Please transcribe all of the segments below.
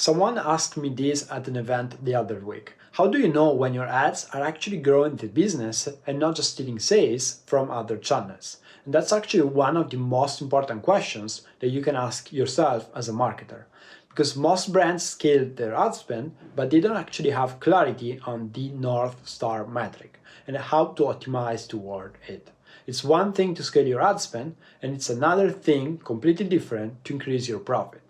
Someone asked me this at an event the other week. How do you know when your ads are actually growing the business and not just stealing sales from other channels? And that's actually one of the most important questions that you can ask yourself as a marketer. Because most brands scale their ad spend, but they don't actually have clarity on the North Star metric and how to optimize toward it. It's one thing to scale your ad spend, and it's another thing completely different to increase your profit.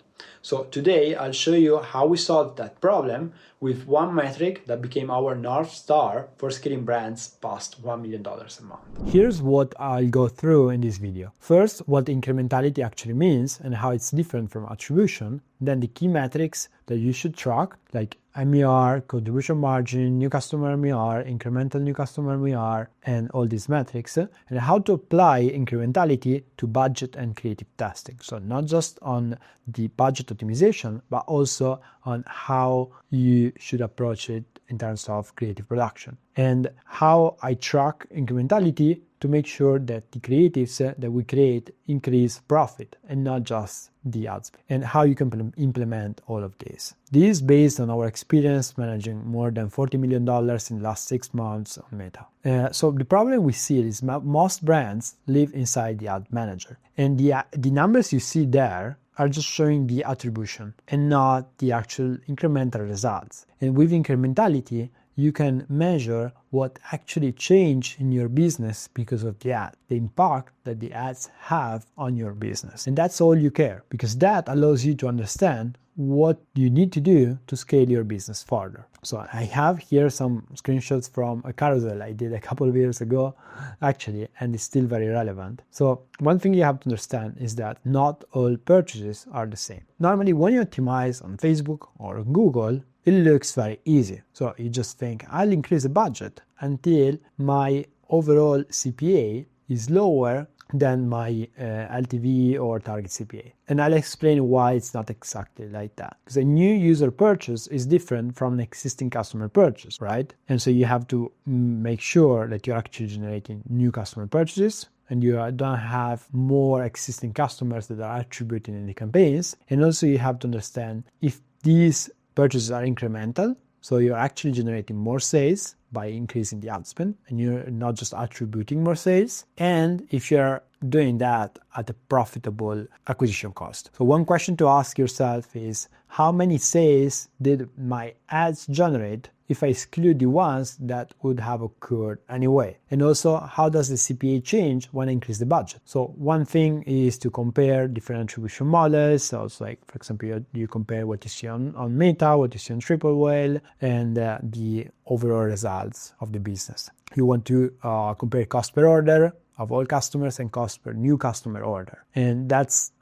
So today I'll show you how we solved that problem with one metric that became our North Star for scaling brands past $1 million a month. Here's what I'll go through in this video. First, what incrementality actually means and how it's different from attribution. Then the key metrics that you should track, like MER, contribution margin, new customer MER, incremental new customer MER, and all these metrics, and how to apply incrementality to budget and creative testing. So not just on the budget optimization, but also on how you should approach it in terms of creative production. And how I track incrementality to make sure that the creatives that we create increase profit and not just the ads, and how you can implement all of this. This is based on our experience managing more than $40 million in the last 6 months on Meta. So the problem we see is most brands live inside the ad manager, and the numbers you see there are just showing the attribution and not the actual incremental results. And with incrementality, you can measure what actually changed in your business because of the ad, the impact that the ads have on your business. And that's all you care, because that allows you to understand what you need to do to scale your business further. So I have here some screenshots from a carousel I did a couple of years ago, actually, and it's still very relevant. So one thing you have to understand is that not all purchases are the same. Normally, when you optimize on Facebook or Google, it looks very easy. So you just think, I'll increase the budget until my overall CPA is lower than my LTV or target CPA. And I'll explain why it's not exactly like that. Because a new user purchase is different from an existing customer purchase, right? And so you have to make sure that you're actually generating new customer purchases, and you don't have more existing customers that are attributing in the campaigns. And also you have to understand if these purchases are incremental, so you're actually generating more sales by increasing the ad spend, and you're not just attributing more sales, and if you're doing that at a profitable acquisition cost. So one question to ask yourself is, how many sales did my ads generate if I exclude the ones that would have occurred anyway? And also, how does the CPA change when I increase the budget? So one thing is to compare different attribution models. So it's like, for example, you compare what you see on Meta, what you see on Triple Whale, and the overall results of the business. You want to compare cost per order of all customers and cost per new customer order. And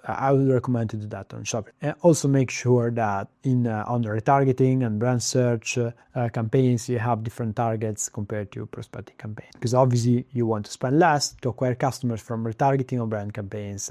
I would recommend to do that on Shopify. And also make sure that on the retargeting and brand search campaigns, you have different targets compared to prospective campaigns. Because obviously you want to spend less to acquire customers from retargeting or brand campaigns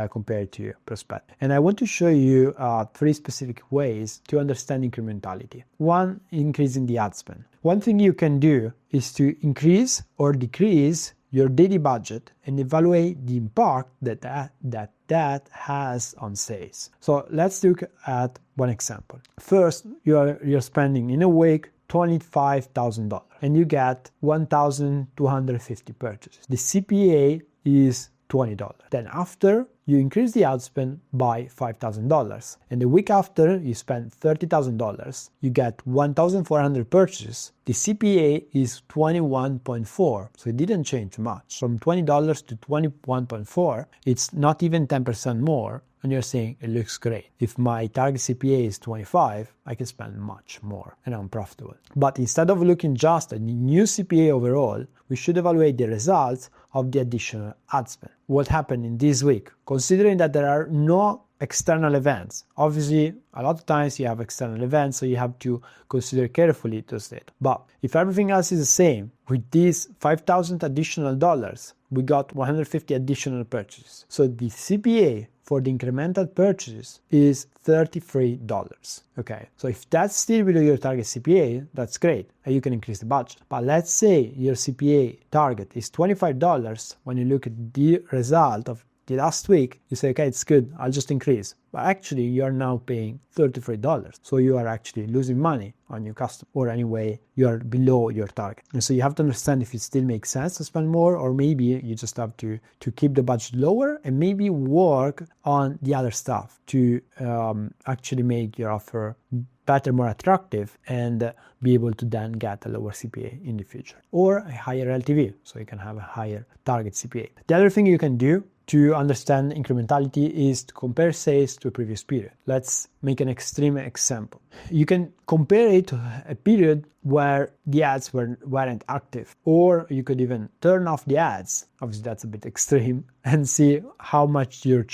compared to prospect. And I want to show you 3 specific ways to understand incrementality. One, increasing the ad spend. One thing you can do is to increase or decrease your daily budget and evaluate the impact that has on sales. So let's look at one example. First, you're spending in a week $25,000 and you get 1,250 purchases. The CPA is $20. Then after, you increase the ad spend by $5,000. And the week after, you spend $30,000. You get 1,400 purchases. The CPA is 21.4. So it didn't change much. From $20 to 21.4, it's not even 10% more. And you're saying it looks great. If my target CPA is 25, I can spend much more and I'm profitable. But instead of looking just at the new CPA overall, we should evaluate the results of the additional ad spend. What happened in this week? Considering that there are no external events. Obviously, a lot of times you have external events, so you have to consider carefully those data. But if everything else is the same, with these $5,000 additional dollars, we got 150 additional purchases. So the CPA for the incremental purchases is $33. Okay, so if that's still below your target CPA, that's great, and you can increase the budget. But let's say your CPA target is $25 when you look at the result of the last week, you say, okay, it's good, I'll just increase. But actually, you're now paying $33. So you are actually losing money on your customer, or anyway, you're below your target. And so you have to understand if it still makes sense to spend more, or maybe you just have to keep the budget lower and maybe work on the other stuff to actually make your offer better, more attractive, and be able to then get a lower CPA in the future, or a higher LTV, so you can have a higher target CPA. The other thing you can do to understand incrementality is to compare sales to a previous period. Let's make an extreme example. You can compare it to a period where the ads weren't active, or you could even turn off the ads. Obviously, that's a bit extreme, and see how much your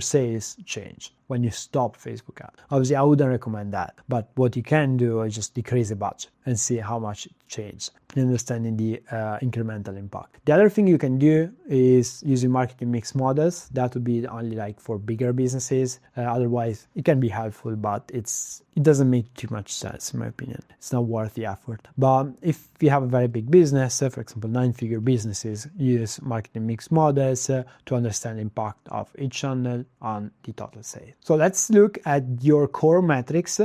sales change when you stop Facebook ads. Obviously, I wouldn't recommend that, but what you can do is just decrease the budget and see how much it changed, understanding the incremental impact. The other thing you can do is using marketing mix models. That would be only like for bigger businesses. Otherwise, it can be helpful, but it doesn't make too much sense, in my opinion. It's not worth the effort. But if you have a very big business, for example, 9-figure businesses, use marketing mix models to understand the impact of each channel on the total sale. So let's look at your core metrics,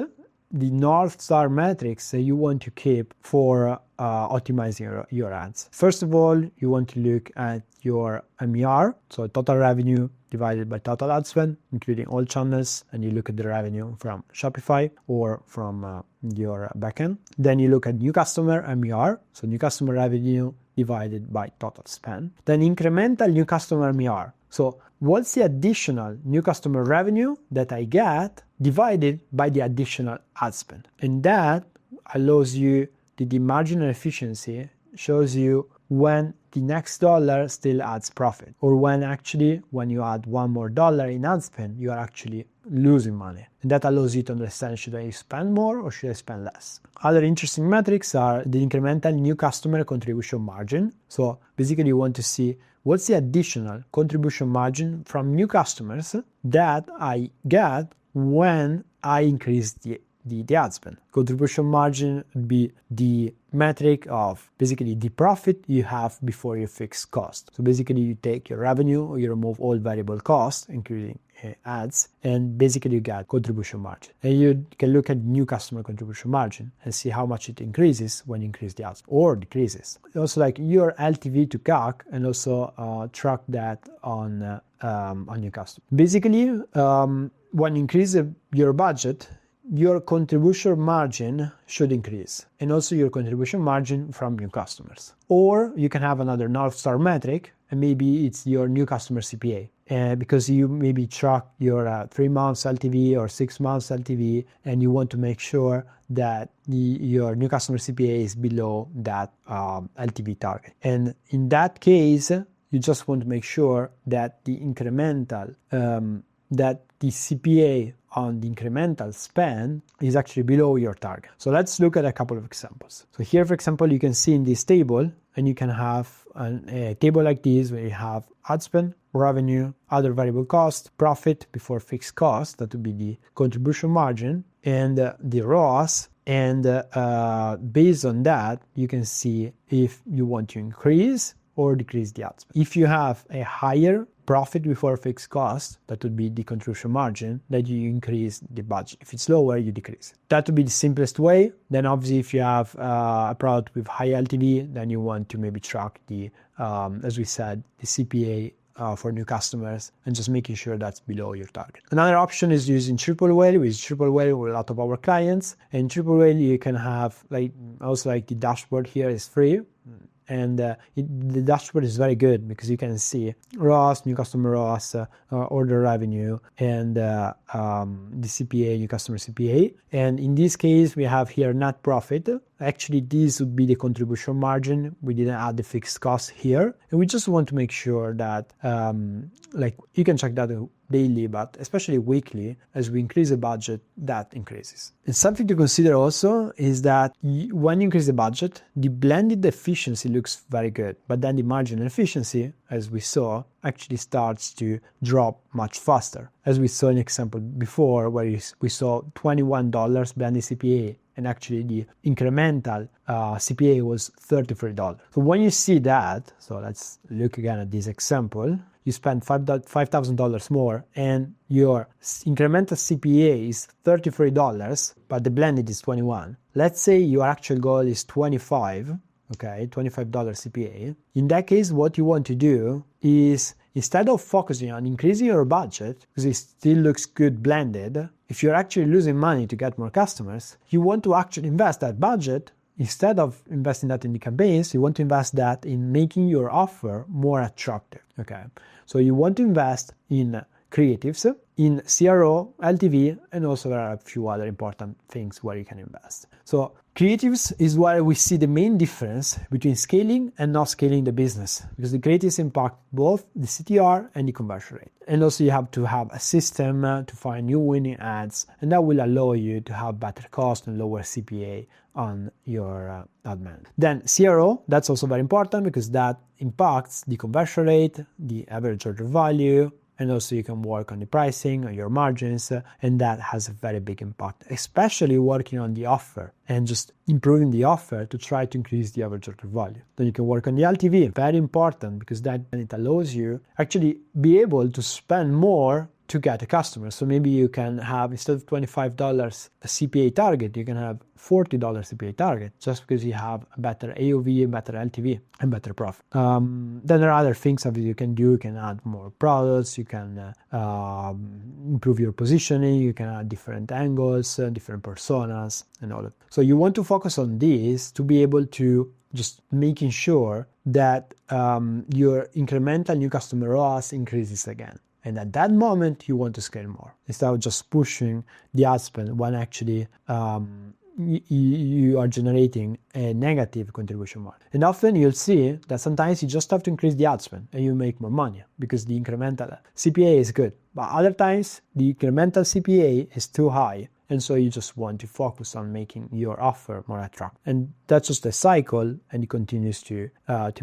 the North Star metrics that you want to keep for optimizing your ads. First of all, you want to look at your MER, so total revenue divided by total ad spend, including all channels, and you look at the revenue from Shopify or from your backend. Then you look at new customer MER, so new customer revenue divided by total spend. Then incremental new customer MER. So what's the additional new customer revenue that I get divided by the additional ad spend? And that allows you the marginal efficiency, shows you when the next dollar still adds profit, or when you add one more dollar in ad spend, you are actually losing money. And that allows you to understand, should I spend more or should I spend less? Other interesting metrics are the incremental new customer contribution margin. So basically you want to see what's the additional contribution margin from new customers that I get when I increase the ad spend. Contribution margin would be the metric of basically the profit you have before your fixed cost. So basically you take your revenue, you remove all variable costs, including ads, and basically you get contribution margin. And you can look at new customer contribution margin and see how much it increases when you increase the ads or decreases. Also like your LTV to CAC, and also track that on your customer. Basically, when you increase your budget, your contribution margin should increase, and also your contribution margin from new customers. Or you can have another North Star metric, and maybe it's your new customer CPA, because you maybe track your 3 months LTV or 6 months LTV, and you want to make sure that your new customer CPA is below that LTV target. And in that case, you just want to make sure that the incremental, that the CPA on the incremental spend is actually below your target. So let's look at a couple of examples. So here, for example, you can see in this table, and you can have a table like this where you have ad spend, revenue, other variable cost, profit before fixed cost, that would be the contribution margin, and the ROAS. And based on that, you can see if you want to increase or decrease the ad spend. If you have a higher profit before fixed cost, that would be the contribution margin, that you increase the budget. If it's lower, you decrease. That would be the simplest way. Then obviously if you have a product with high LTV, then you want to maybe track the, as we said, the CPA for new customers, and just making sure that's below your target. Another option is using triple whale. We use triple whale with a lot of our clients. And triple whale, you can have also the dashboard here is free. And the dashboard is very good because you can see ROAS, new customer ROAS, order revenue, and the CPA, new customer CPA. And in this case, we have here net profit. Actually, this would be the contribution margin. We didn't add the fixed cost here. And we just want to make sure that, you can check that daily, but especially weekly, as we increase the budget, that increases. And something to consider also is that when you increase the budget, the blended efficiency looks very good, but then the marginal efficiency, as we saw, actually starts to drop much faster. As we saw in example before, where we saw $21 blended CPA, and actually the incremental CPA was $33. So when you see that, so let's look again at this example, you spend $5,000 more and your incremental CPA is $33, but the blended is 21. Let's say your actual goal is 25, okay, $25 CPA. In that case, what you want to do is, instead of focusing on increasing your budget, because it still looks good blended, if you're actually losing money to get more customers, you want to actually invest that budget. Instead of investing that in the campaigns, you want to invest that in making your offer more attractive, okay? So you want to invest in creatives, in CRO, LTV, and also there are a few other important things where you can invest. So creatives is where we see the main difference between scaling and not scaling the business, because the creatives impact both the CTR and the conversion rate. And also you have to have a system to find new winning ads, and that will allow you to have better cost and lower CPA on your ad man. Then CRO, that's also very important because that impacts the conversion rate, the average order value, and also you can work on the pricing, on your margins, and that has a very big impact, especially working on the offer and just improving the offer to try to increase the average order value. Then you can work on the LTV, very important because that it allows you actually be able to spend more to get a customer. So maybe you can have, instead of $25 a CPA target, you can have $40 CPA target just because you have a better AOV, better LTV, and better profit. Then there are other things that you can do. You can add more products, you can improve your positioning, you can add different angles, different personas, and all that. So you want to focus on this to be able to just making sure that your incremental new customer ROAS increases again. And at that moment, you want to scale more instead of just pushing the ad spend when actually you are generating a negative contribution margin. And often you'll see that sometimes you just have to increase the ad spend and you make more money because the incremental CPA is good. But other times, the incremental CPA is too high. And so you just want to focus on making your offer more attractive. And that's just a cycle, and it continues to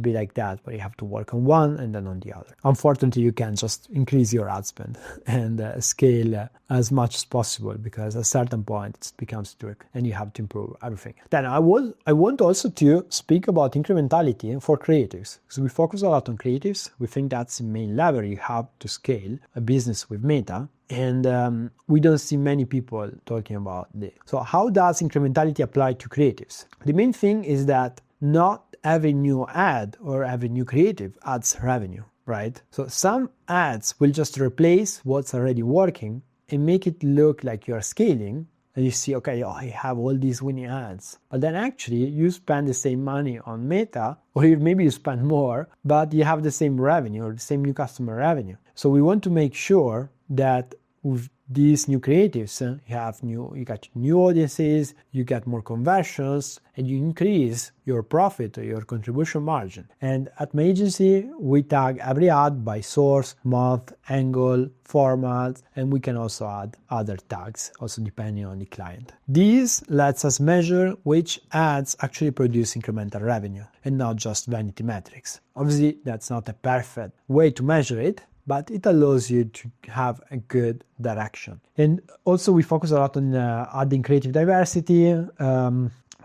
be like that, where you have to work on one and then on the other. Unfortunately, you can't just increase your ad spend and scale as much as possible, because at a certain point it becomes trick and you have to improve everything. Then I want also to speak about incrementality for creatives, because we focus a lot on creatives. We think that's the main lever you have to scale a business with Meta. And we don't see many people talking about this. So how does incrementality apply to creatives? The main thing is that not every new ad or every new creative adds revenue, right? So some ads will just replace what's already working and make it look like you're scaling. And you see, okay, I have all these winning ads. But then actually you spend the same money on Meta, or maybe you spend more, but you have the same revenue or the same new customer revenue. So we want to make sure that with these new creatives, you got new audiences, you get more conversions, and you increase your profit or your contribution margin. And at my agency, we tag every ad by source, month, angle, format, and we can also add other tags, also depending on the client. This lets us measure which ads actually produce incremental revenue and not just vanity metrics. Obviously, that's not a perfect way to measure it, but it allows you to have a good direction. And also we focus a lot on adding creative diversity,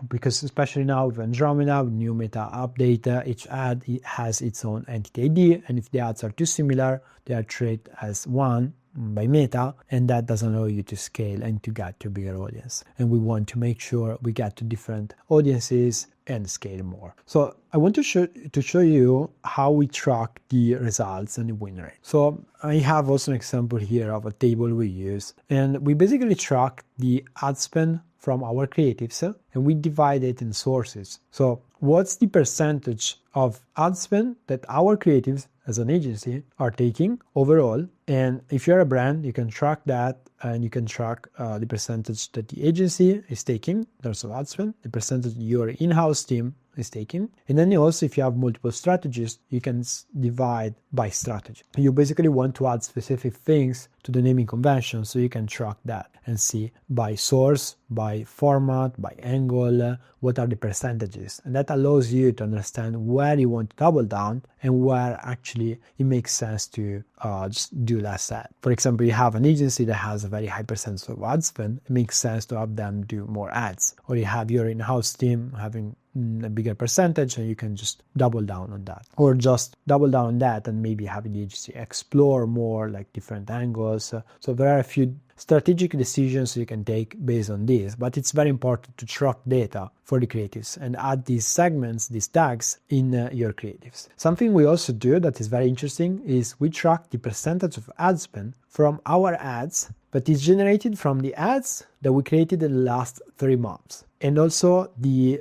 because especially now with Andromeda, with new Meta update, each ad has its own entity ID, and if the ads are too similar, they are treated as one by Meta, and that doesn't allow you to scale and to get to a bigger audience. And we want to make sure we get to different audiences and scale more. So I want to show you how we track the results and the win rate. So I have also an example here of a table we use, and we basically track the ad spend from our creatives, and we divide it in sources. So what's the percentage of ad spend that our creatives as an agency are taking overall? And if you're a brand, you can track that, and you can track the percentage that the agency is taking in terms of ad spend, the percentage your in-house team is taking. And then also, if you have multiple strategies, you can divide by strategy. You basically want to add specific things to the naming convention, so you can track that and see by source, by format, by angle, what are the percentages. And that allows you to understand where you want to double down and where actually it makes sense to just do less ad. For example, you have an agency that has a very high percentage of ad spend, it makes sense to have them do more ads. Or you have your in-house team having a bigger percentage, and you can just double down on that, or just double down on that and maybe have the agency explore more like different angles. So there are a few strategic decisions you can take based on this, but it's very important to track data for the creatives and add these segments, these tags in your creatives. Something we also do that is very interesting is we track the percentage of ad spend from our ads that is generated from the ads that we created in the last 3 months, and also the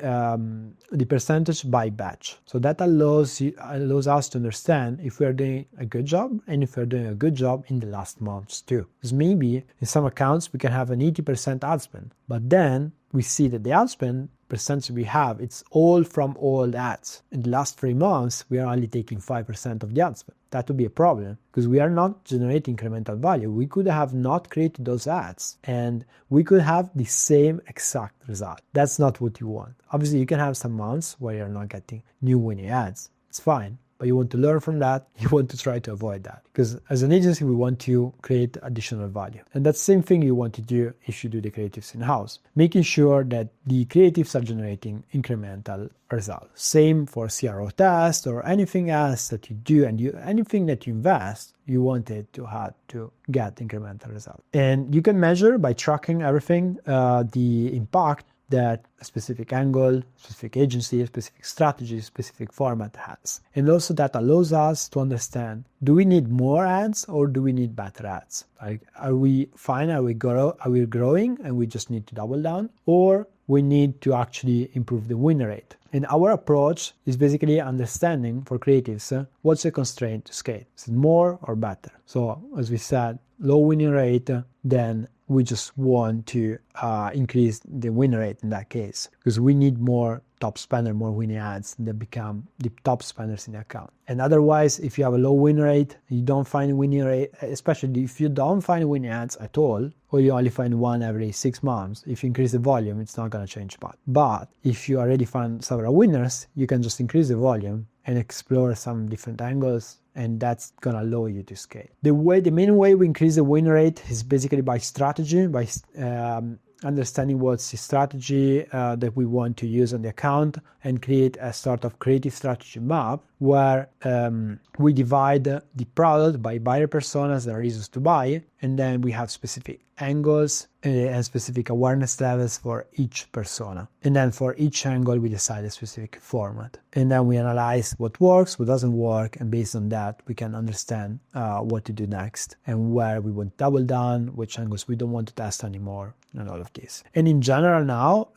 percentage by batch. So that allows us to understand if we are doing a good job and if we are doing a good job in the last months too. Because maybe in some accounts we can have an 80% ad spend, but then we see that the ad spend percentage we have, it's all from old ads. In the last 3 months, we are only taking 5% of the ad spend. That would be a problem because we are not generating incremental value. We could have not created those ads and we could have the same exact result. That's not what you want. Obviously, you can have some months where you're not getting new winning ads. It's fine. But you want to learn from that, you want to try to avoid that. Because as an agency, we want to create additional value. And that's the same thing you want to do if you do the creatives in-house. Making sure that the creatives are generating incremental results. Same for CRO test or anything else that you do, and anything that you invest, you want it to have to get incremental results. And you can measure by tracking everything, the impact that a specific angle, specific agency, specific strategy, specific format has. And also that allows us to understand, do we need more ads or do we need better ads? Like, are we fine? Are we growing and we just need to double down? Or we need to actually improve the win rate? And our approach is basically understanding for creatives, what's the constraint to scale? Is it more or better? So as we said, low winning rate, then we just want to increase the win rate in that case, because we need more top spender, more winning ads that become the top spenders in the account. And otherwise, if you have a low win rate, you don't find winning rate, especially if you don't find winning ads at all, or you only find one every 6 months, if you increase the volume, it's not going to change much. But if you already find several winners, you can just increase the volume and explore some different angles, and that's gonna allow you to scale. The main way we increase the win rate is basically by strategy, by understanding what's the strategy that we want to use on the account, and create a sort of creative strategy map where we divide the product by buyer personas and reasons to buy, and then we have specific angles and specific awareness levels for each persona. And then for each angle, we decide a specific format. And then we analyze what works, what doesn't work, and based on that, we can understand what to do next and where we want to double down, which angles we don't want to test anymore, and all of this. And in general now,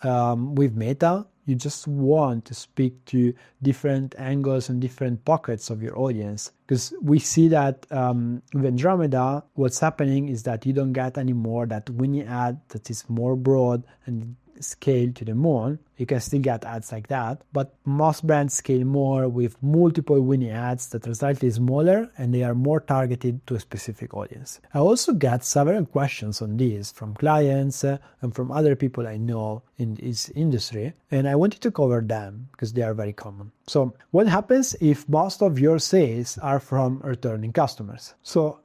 with Meta, you just want to speak to different angles and different pockets of your audience. Because we see that with Andromeda, what's happening is that you don't get anymore that winning ad that is more broad and scale to the moon. You can still get ads like that, but most brands scale more with multiple winning ads that are slightly smaller and they are more targeted to a specific audience. I also get several questions on this from clients and from other people I know in this industry, and I wanted to cover them because they are very common. So what happens if most of your sales are from returning customers? So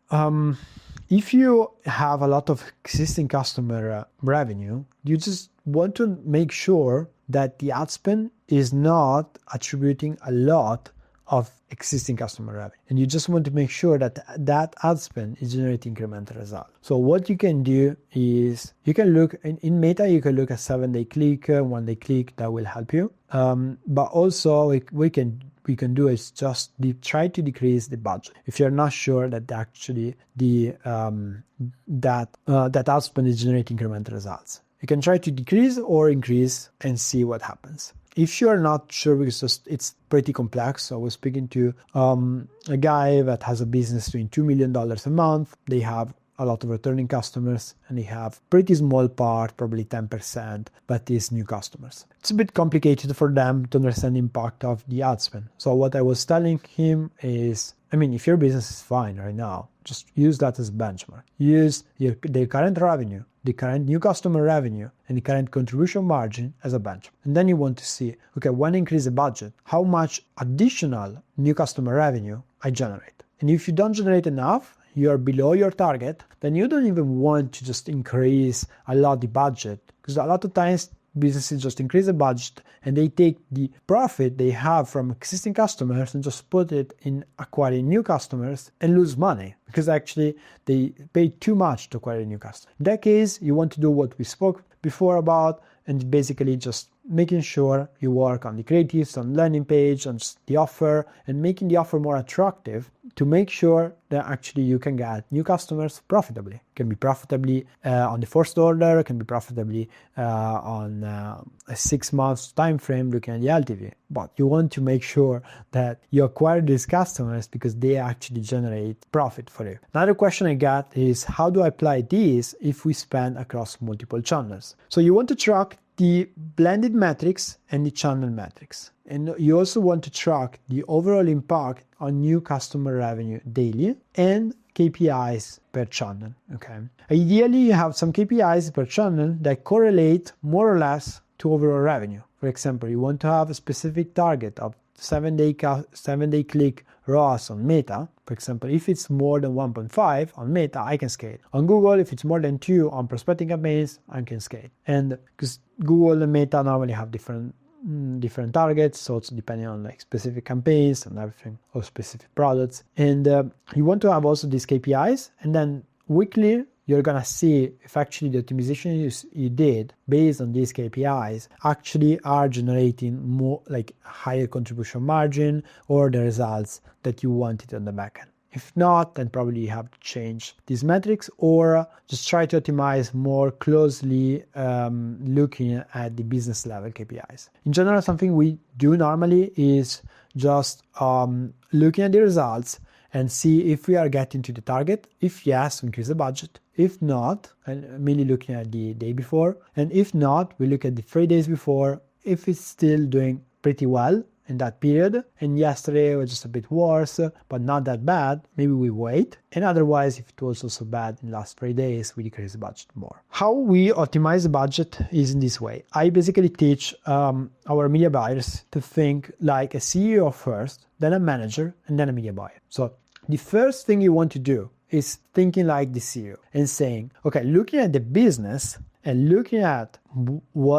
if you have a lot of existing customer revenue, you just want to make sure that the ad spend is not attributing a lot of existing customer revenue. And you just want to make sure that that ad spend is generating incremental result. So what you can do is you can look in Meta, you can look at 7-day click, 1-day click, that will help you. But also we can do is just try to decrease the budget. If you're not sure that actually that ad spend is generating incremental results, you can try to decrease or increase and see what happens. If you're not sure, because it's pretty complex, so I was speaking to a guy that has a business doing $2 million a month. They have a lot of returning customers and they have pretty small part, probably 10%, but is new customers. It's a bit complicated for them to understand the impact of the ad spend. So what I was telling him is, if your business is fine right now, just use that as a benchmark. Use the current revenue, the current new customer revenue, and the current contribution margin as a benchmark. And then you want to see, okay, when I increase the budget, how much additional new customer revenue I generate. And if you don't generate enough, you are below your target, then you don't even want to just increase a lot the budget, because a lot of times businesses just increase the budget and they take the profit they have from existing customers and just put it in acquiring new customers and lose money because actually they pay too much to acquire a new customer. In that case, you want to do what we spoke before about, and basically just making sure you work on the creatives, on landing page, on the offer, and making the offer more attractive to make sure that actually you can get new customers profitably. It can be profitably on the first order, it can be profitably on a 6 months time frame looking at the LTV. But you want to make sure that you acquire these customers because they actually generate profit for you. Another question I got is, how do I apply this if we spend across multiple channels? So you want to track the blended metrics and the channel metrics. And you also want to track the overall impact on new customer revenue daily and KPIs per channel. Okay. Ideally, you have some KPIs per channel that correlate more or less to overall revenue. For example, you want to have a specific target of 7-day click ROAS on Meta. For example, if it's more than 1.5 on Meta, I can scale. On Google, if it's more than 2 on prospecting campaigns, I can scale. And because Google and Meta normally have different targets, so it's depending on like specific campaigns and everything, or specific products. And you want to have also these KPIs, and then weekly you're gonna see if actually the optimization you did based on these KPIs actually are generating more like higher contribution margin or the results that you wanted on the backend. If not, then probably you have to change these metrics or just try to optimize more closely looking at the business level KPIs. In general, something we do normally is just looking at the results and see if we are getting to the target. If yes, increase the budget. If not, and mainly looking at the day before. And if not, we look at the 3 days before. If it's still doing pretty well in that period, and yesterday was just a bit worse, but not that bad, maybe we wait. And otherwise, if it was also bad in the last 3 days, we decrease the budget more. How we optimize the budget is in this way. I basically teach our media buyers to think like a CEO first, then a manager, and then a media buyer. So the first thing you want to do is thinking like the CEO and saying, okay, looking at the business and looking at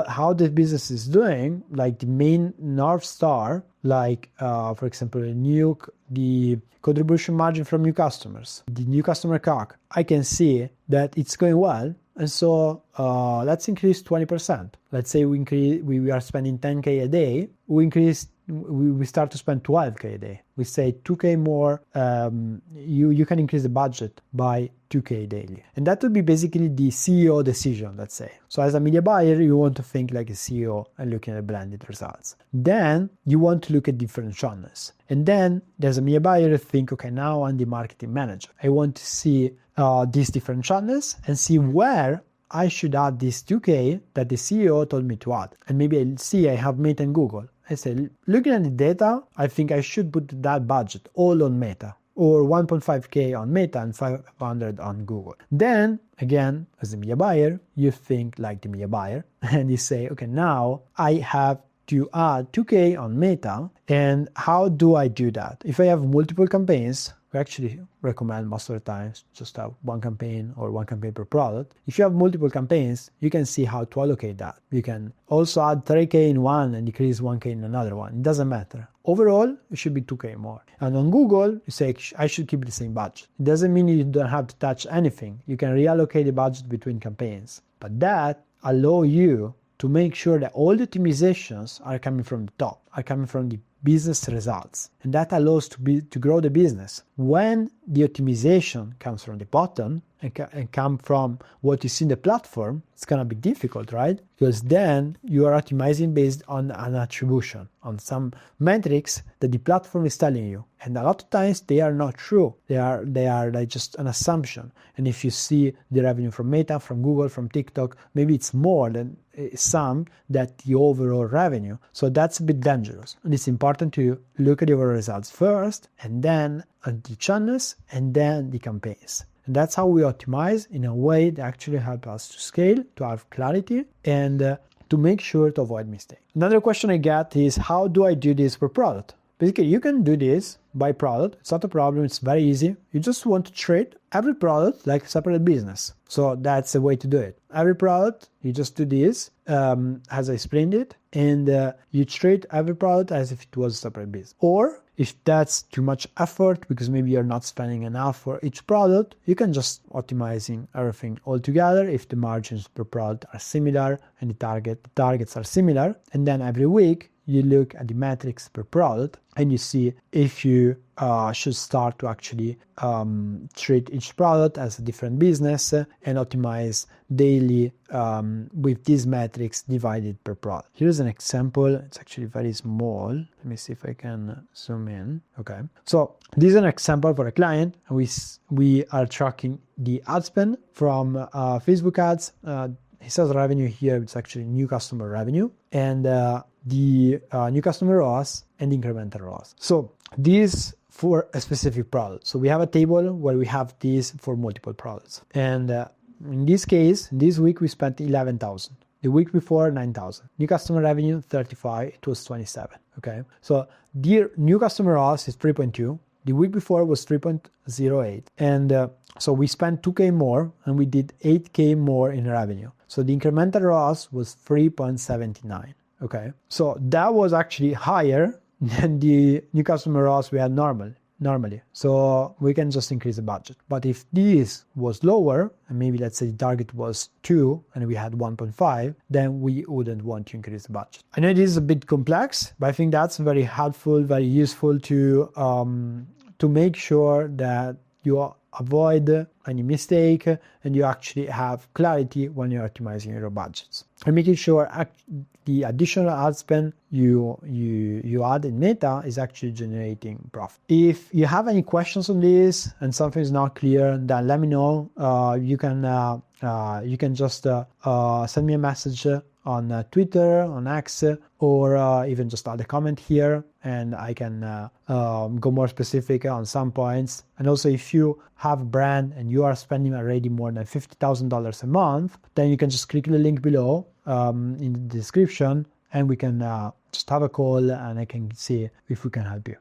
how the business is doing, like the main North Star, like for example, the contribution margin from new customers, the new customer CAC, I can see that it's going well. And so let's increase 20%. Let's say we are spending 10K a day. We start to spend 12K a day. We say 2K more, you can increase the budget by 2K daily. And that would be basically the CEO decision, let's say. So as a media buyer, you want to think like a CEO and looking at blended results. Then you want to look at different channels. And then there's a media buyer who think, okay, now I'm the marketing manager. I want to see these different channels and see where I should add this 2K that the CEO told me to add. And maybe I'll see I have Meta and Google. I say, looking at the data, I think I should put that budget all on Meta, or 1.5K on Meta and 500 on Google. Then, again, as a media buyer, you think like the media buyer, and you say, okay, now I have to add 2K on Meta, and how do I do that? If I have multiple campaigns, we actually recommend most of the times just have one campaign or one campaign per product. If you have multiple campaigns, you can see how to allocate that. You can also add 3K in one and decrease 1K in another one. It doesn't matter. Overall, it should be 2K more. And on Google, you say, I should keep the same budget. It doesn't mean you don't have to touch anything. You can reallocate the budget between campaigns. But that allows you to make sure that all the optimizations are coming from the top, are coming from the business results. And that allows to grow the business. When the optimization comes from the bottom and come from what you see in the platform, it's going to be difficult, right? Because then you are optimizing based on an attribution, on some metrics that the platform is telling you. And a lot of times they are not true. They are like just an assumption. And if you see the revenue from Meta, from Google, from TikTok, maybe it's more than some that the overall revenue. So that's a bit dangerous. And it's important to look at the overall results first, and then at the channels, and then the campaigns. And that's how we optimize in a way that actually helps us to scale, to have clarity, and to make sure to avoid mistakes. Another question I get is, how do I do this per product? Basically, you can do this by product. It's not a problem. It's very easy. You just want to treat every product like a separate business. So that's the way to do it. Every product, you just do this, as I explained it, and you treat every product as if it was a separate business. Or if that's too much effort because maybe you're not spending enough for each product, you can just optimizing everything all together if the margins per product are similar and the targets are similar. And then every week you look at the metrics per product and you see if you should start to actually treat each product as a different business and optimize daily with these metrics divided per product. Here's an example. It's actually very small. Let me see if I can zoom in. Okay. So this is an example for a client. We are tracking the ad spend from Facebook ads. It says revenue here. It's actually new customer revenue and the new customer ROAS and incremental ROAS. So these for a specific product. So we have a table where we have these for multiple products. And in this case, this week we spent 11,000. The week before, 9,000. New customer revenue, 35. It was 27. Okay. So the new customer ROAS is 3.2. The week before was 3.08. And so we spent 2K more and we did 8K more in revenue. So the incremental ROAS was 3.79. Okay. So that was actually higher than the new customer ROAS we had normally. So we can just increase the budget. But if this was lower, and maybe let's say the target was 2 and we had 1.5, then we wouldn't want to increase the budget. I know this is a bit complex, but I think that's very helpful, very useful to make sure that you avoid any mistake and you actually have clarity when you're optimizing your budgets. And making sure the additional ad spend you add in Meta is actually generating profit. If you have any questions on this and something is not clear, then let me know. You can just send me a message on Twitter, on X, or even just add a comment here and I can go more specific on some points. And also if you have a brand and you are spending already more than $50,000 a month, then you can just click the link below in the description and we can just have a call and I can see if we can help you.